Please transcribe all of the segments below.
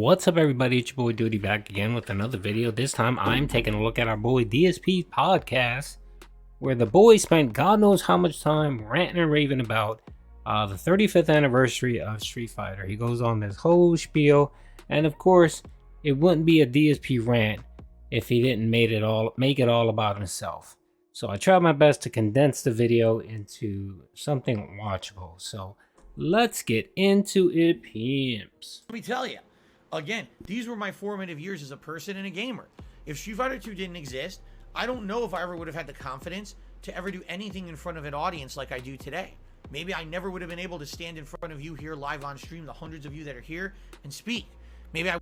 What's up, everybody? It's your boy Duty back again with another video. This time I'm taking a look at our boy DSP's podcast, where the boy spent God knows how much time ranting and raving about the 35th anniversary of Street Fighter. He goes on this whole spiel, and of course, it wouldn't be a DSP rant if he didn't make it all about himself. So I tried my best to condense the video into something watchable. So let's get into it, pimps. Let me tell you, again, these were my formative years as a person and a gamer. If Street Fighter 2 didn't exist, I don't know if I ever would have had the confidence to ever do anything in front of an audience like I do today. Maybe I never would have been able to stand in front of you here live on stream, the hundreds of you that are here, and speak. Maybe I...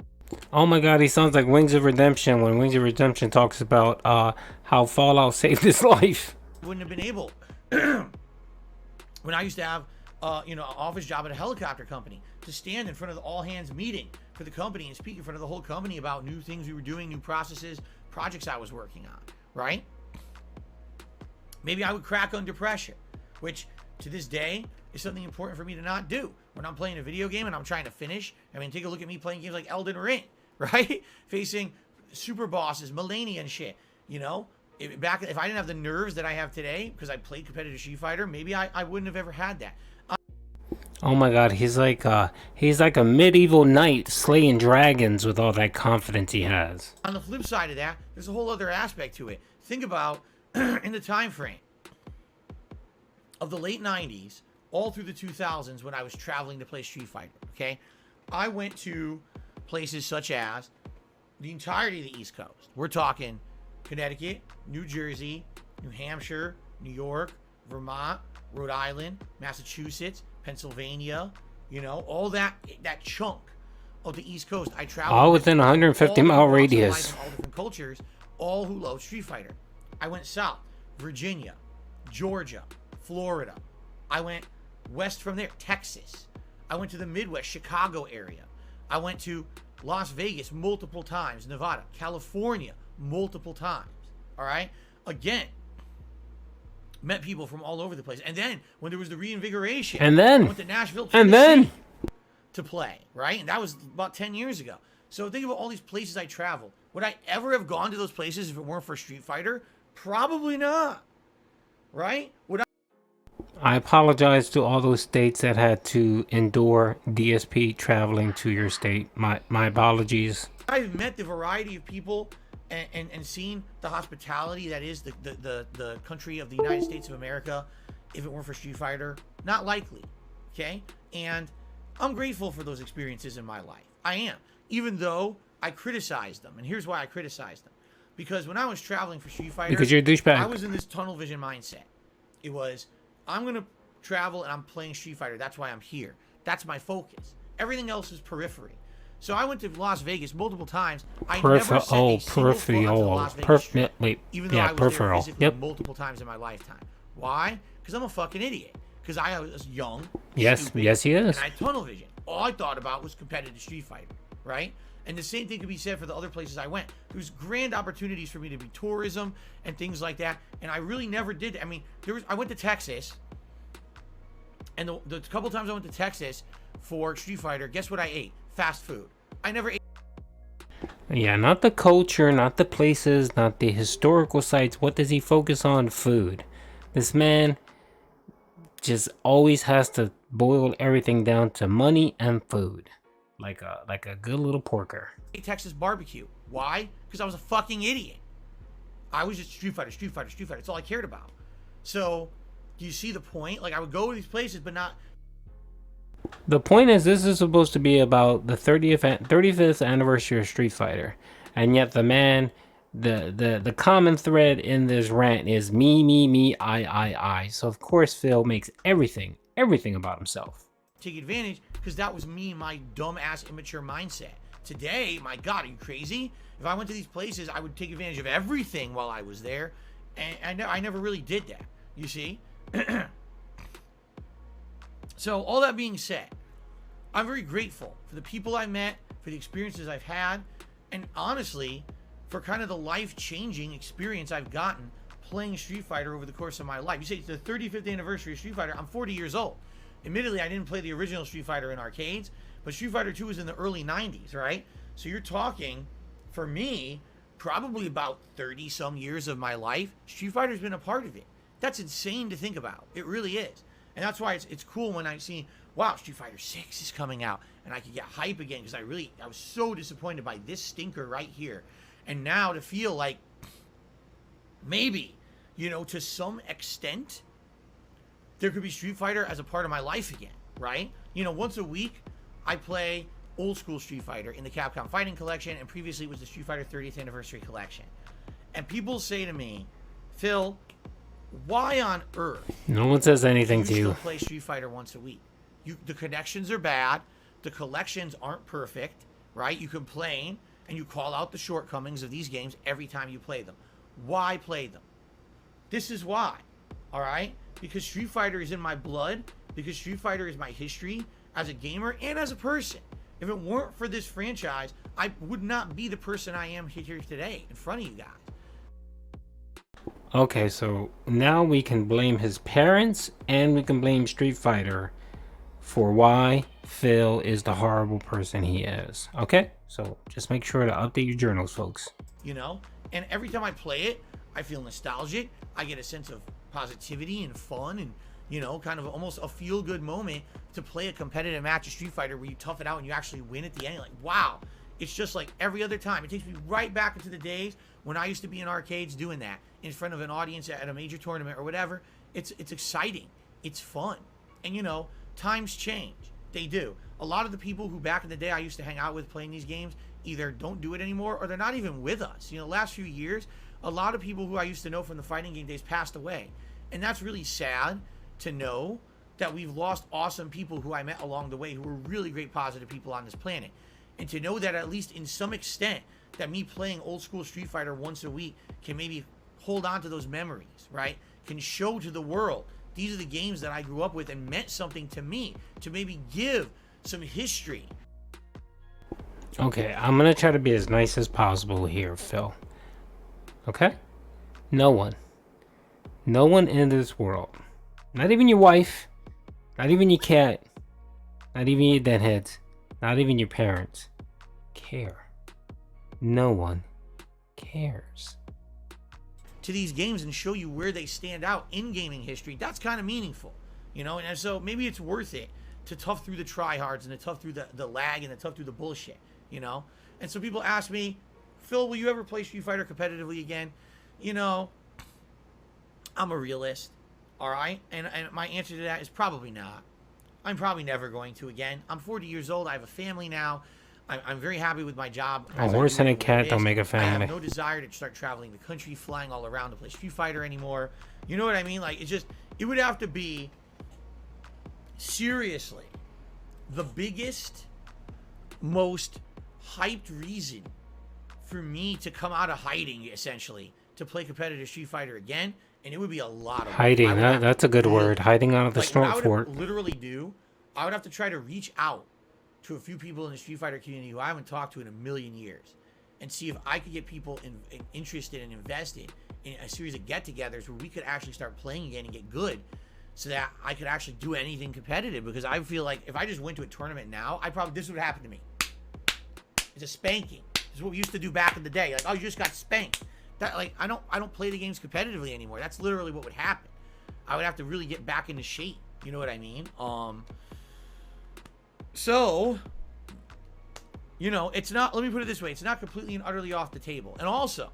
Oh my god, he sounds like Wings of Redemption when Wings of Redemption talks about how Fallout saved his life. Wouldn't have been able. When I used to have an office job at a helicopter company, to stand in front of the all hands meeting for the company and speak in front of the whole company about new things we were doing, new processes, projects I was working on, right? Maybe I would crack under pressure, which to this day is something important for me to not do. When I'm playing a video game and I'm trying to finish, I mean, take a look at me playing games like Elden Ring, right? Facing super bosses, Melania and shit, you know? If I didn't have the nerves that I have today because I played competitive Street Fighter, maybe I wouldn't have ever had that. Oh my god, he's like a medieval knight slaying dragons with all that confidence he has. On the flip side of that, there's a whole other aspect to it. Think about in the time frame of the late 90s all through the 2000s when I was traveling to play Street Fighter, okay? I went to places such as the entirety of the East Coast. We're talking Connecticut, New Jersey, New Hampshire, New York, Vermont, Rhode Island, Massachusetts, Pennsylvania, you know, all that chunk of the East Coast. I traveled all within 150-mile radius. All different cultures, all who love Street Fighter. I went south, Virginia, Georgia, Florida. I went west from there, Texas. I went to the Midwest, Chicago area. I went to Las Vegas multiple times, Nevada, California multiple times. All right? Again, met people from all over the place. And then when there was the reinvigoration, I went to Nashville, Tennessee to play, right? And that was about 10 years ago. So think about all these places I traveled. Would I ever have gone to those places if it weren't for Street Fighter? Probably not, right? I apologize to all those states that had to endure DSP traveling to your state. My apologies. I've met the variety of people and seen the hospitality that is the country of the United States of America. If it weren't for Street Fighter, not likely, okay? And I'm grateful for those experiences in my life. I am, even though I criticized them. And here's why I criticized them. Because when I was traveling for Street Fighter, because you're a douchebag. I was in this tunnel vision mindset. It was, I'm going to travel and I'm playing Street Fighter. That's why I'm here. That's my focus. Everything else is periphery. So I went to Las Vegas multiple times. I never set a single foot onto the Las Vegas Strip, even though I was there physically multiple times in my lifetime. Why? Because I'm a fucking idiot. Because I was young. Yes, stupid, yes, he is. And I had tunnel vision. All I thought about was competitive Street Fighter, right? And the same thing could be said for the other places I went. There was grand opportunities for me to be tourism and things like that, and I really never did. I mean, I went to Texas, and the couple times I went to Texas for Street Fighter, guess what I ate? Fast food. I never ate. Yeah, not the culture, not the places, not the historical sites. What does he focus on? Food. This man just always has to boil everything down to money and food. Like a good little porker. Texas barbecue. Why? Because I was a fucking idiot. I was just Street Fighter, Street Fighter, Street Fighter. That's all I cared about. So, do you see the point? Like, I would go to these places, but not... The point is, this is supposed to be about the 35th anniversary of Street Fighter. And yet the man, the common thread in this rant is me, I. So, of course, Phil makes everything about himself. Take advantage, because that was me, my dumb-ass, immature mindset. Today, my God, are you crazy? If I went to these places, I would take advantage of everything while I was there, and I never really did that, you see? So, all that being said, I'm very grateful for the people I met, for the experiences I've had, and honestly, for kind of the life-changing experience I've gotten playing Street Fighter over the course of my life. You say it's the 35th anniversary of Street Fighter. I'm 40 years old. Admittedly, I didn't play the original Street Fighter in arcades, but Street Fighter 2 was in the early 90s, right? So you're talking, for me, probably about 30 some years of my life, Street Fighter's been a part of it. That's insane to think about. It really is. And that's why it's cool when I see, wow, Street Fighter 6 is coming out, and I can get hype again, because I was so disappointed by this stinker right here. And now to feel like maybe, to some extent, there could be Street Fighter as a part of my life again, right? Once a week, I play old school Street Fighter in the Capcom Fighting Collection, and previously it was the Street Fighter 30th Anniversary Collection. And people say to me, Phil, why on earth? No one says anything to you. Still play Street Fighter once a week. The connections are bad. The collections aren't perfect, right? You complain and you call out the shortcomings of these games every time you play them. Why play them? This is why, all right? Because Street Fighter is in my blood. Because Street Fighter is my history as a gamer and as a person. If it weren't for this franchise, I would not be the person I am here today in front of you guys. Okay, so now we can blame his parents and we can blame Street Fighter for why Phil is the horrible person he is. Okay? So just make sure to update your journals, folks. And every time I play it, I feel nostalgic. I get a sense of positivity and fun and, kind of almost a feel-good moment to play a competitive match of Street Fighter where you tough it out and you actually win at the end. You're like, wow. It's just like every other time. It takes me right back into the days when I used to be in arcades doing that in front of an audience at a major tournament or whatever. It's exciting. It's fun. And, times change. They do. A lot of the people who back in the day I used to hang out with playing these games either don't do it anymore or they're not even with us. Last few years, a lot of people who I used to know from the fighting game days passed away. And that's really sad to know that we've lost awesome people who I met along the way who were really great positive people on this planet. And to know that at least in some extent that me playing old school Street Fighter once a week can maybe hold on to those memories, right? Can show to the world these are the games that I grew up with and meant something to me, to maybe give some history. Okay, I'm going to try to be as nice as possible here, Phil. Okay? No one in this world, not even your wife, not even your cat, not even your deadheads, not even your parents, care. No one cares. To these games and show you where they stand out in gaming history, that's kind of meaningful, and so maybe it's worth it to tough through the tryhards and to tough through the lag and to tough through the bullshit, and so people ask me, Phil, will you ever play Street Fighter competitively again? I'm a realist, all right, and my answer to that is probably not. I'm probably never going to again. I'm 40 years old. I have a family now. I'm very happy with my job. A horse and a cat don't make a family. I have no desire to start traveling the country, flying all around to play Street Fighter anymore. You know what I mean? Like, it would have to be, seriously, the biggest, most hyped reason for me to come out of hiding, essentially, to play competitive Street Fighter again. And it would be a lot of hiding. That's a good word. Hiding out of the storm fort. What I would literally do, I would have to try to reach out to a few people in the Street Fighter community who I haven't talked to in a million years and see if I could get people interested and invested in a series of get-togethers where we could actually start playing again and get good so that I could actually do anything competitive, because I feel like if I just went to a tournament now, this would happen to me. It's a spanking. This is what we used to do back in the day. Like, oh, you just got spanked. That, like, I don't play the games competitively anymore. That's literally what would happen. I would have to really get back into shape. You know what I mean? So, it's not, let me put it this way, it's not completely and utterly off the table. And also,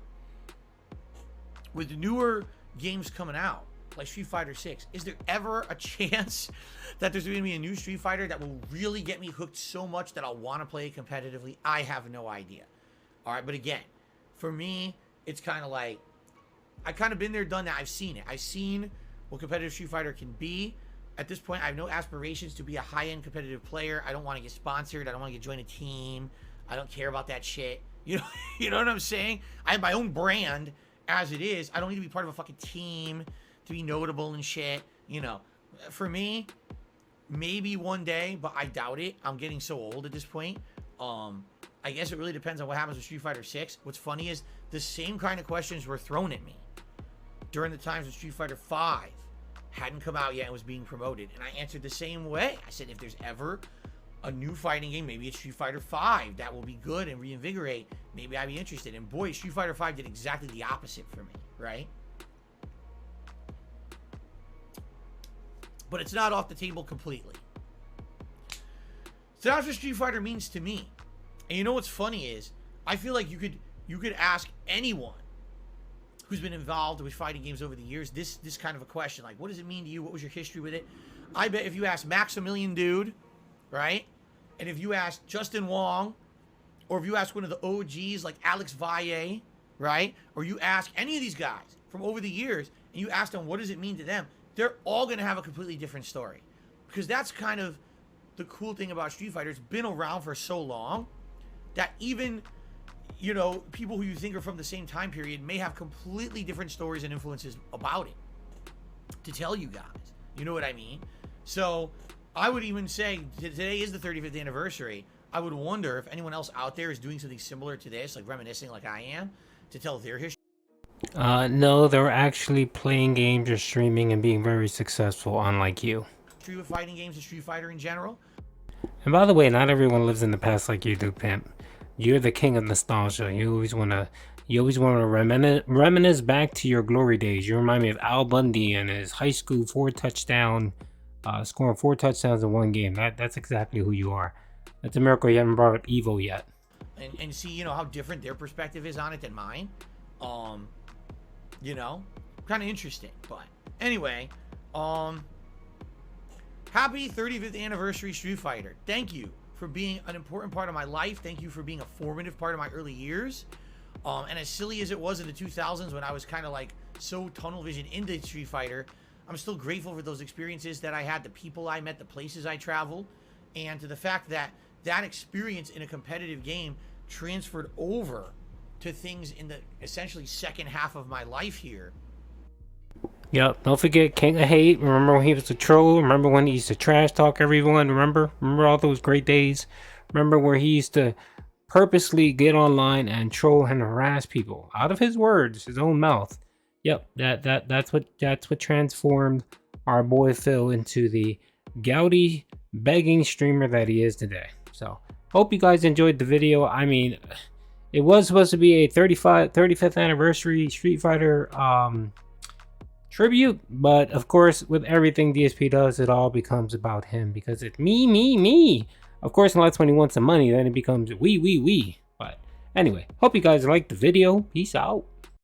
with the newer games coming out, like Street Fighter 6, is there ever a chance that there's going to be a new Street Fighter that will really get me hooked so much that I'll want to play it competitively? I have no idea. All right, but again, for me, it's kind of like, I kind of been there, done that. I've seen it. I've seen what competitive Street Fighter can be. At this point, I have no aspirations to be a high-end competitive player. I don't want to get sponsored. I don't want to join a team. I don't care about that shit. You know what I'm saying? I have my own brand as it is. I don't need to be part of a fucking team to be notable and shit. For me, maybe one day, but I doubt it. I'm getting so old at this point. I guess it really depends on what happens with Street Fighter 6. What's funny is the same kind of questions were thrown at me during the times when Street Fighter 5 hadn't come out yet and was being promoted, and I answered the same way. I said, if there's ever a new fighting game, maybe it's Street Fighter 5, that will be good and reinvigorate, maybe I'd be interested. And boy, Street Fighter 5 did exactly the opposite for me, right? But it's not off the table completely. So that's what Street Fighter means to me. And you know what's funny is, I feel like you could ask anyone who's been involved with fighting games over the years this kind of a question, like, what does it mean to you? What was your history with it? I bet if you ask Maximilian Dude, right, and if you ask Justin Wong, or if you ask one of the OGs like Alex Valle, right, or you ask any of these guys from over the years, and you ask them what does it mean to them, they're all going to have a completely different story. Because that's kind of the cool thing about Street Fighter. It's been around for so long that even, you know, people who you think are from the same time period may have completely different stories and influences about it to tell you guys. You know what I mean? So I would even say today is the 35th anniversary. I would wonder if anyone else out there is doing something similar to this, like reminiscing like I am, to tell their history. No, they're actually playing games or streaming and being very successful, unlike you. With fighting games and Street Fighter in general. And by the way, not everyone lives in the past like you do, Pimp. You're the king of nostalgia. You always wanna reminisce back to your glory days. You remind me of Al Bundy and his high school scoring 4 touchdowns in one game. That's exactly who you are. It's a miracle you haven't brought up Evo yet. And see, you know, how different their perspective is on it than mine. You know, kind of interesting. But anyway, happy 35th anniversary Street Fighter. Thank you for being an important part of my life. Thank you for being a formative part of my early years. And as silly as it was in the 2000s when I was kind of like so tunnel vision into Street Fighter, I'm still grateful for those experiences that I had, the people I met, the places I traveled, and to the fact that that experience in a competitive game transferred over to things in the essentially second half of my life here. Yep, don't forget King of Hate. Remember when he was a troll? Remember when he used to trash talk everyone? Remember all those great days? Remember where he used to purposely get online and troll and harass people out of his words, his own mouth? Yep, that's what transformed our boy Phil into the gouty begging streamer that he is today. So hope you guys enjoyed the video. I mean, it was supposed to be a 35th anniversary Street Fighter tribute, but of course with everything DSP does, it all becomes about him because it's me. Of course, unless when he wants some money, then it becomes we. But anyway, hope you guys liked the video. Peace out.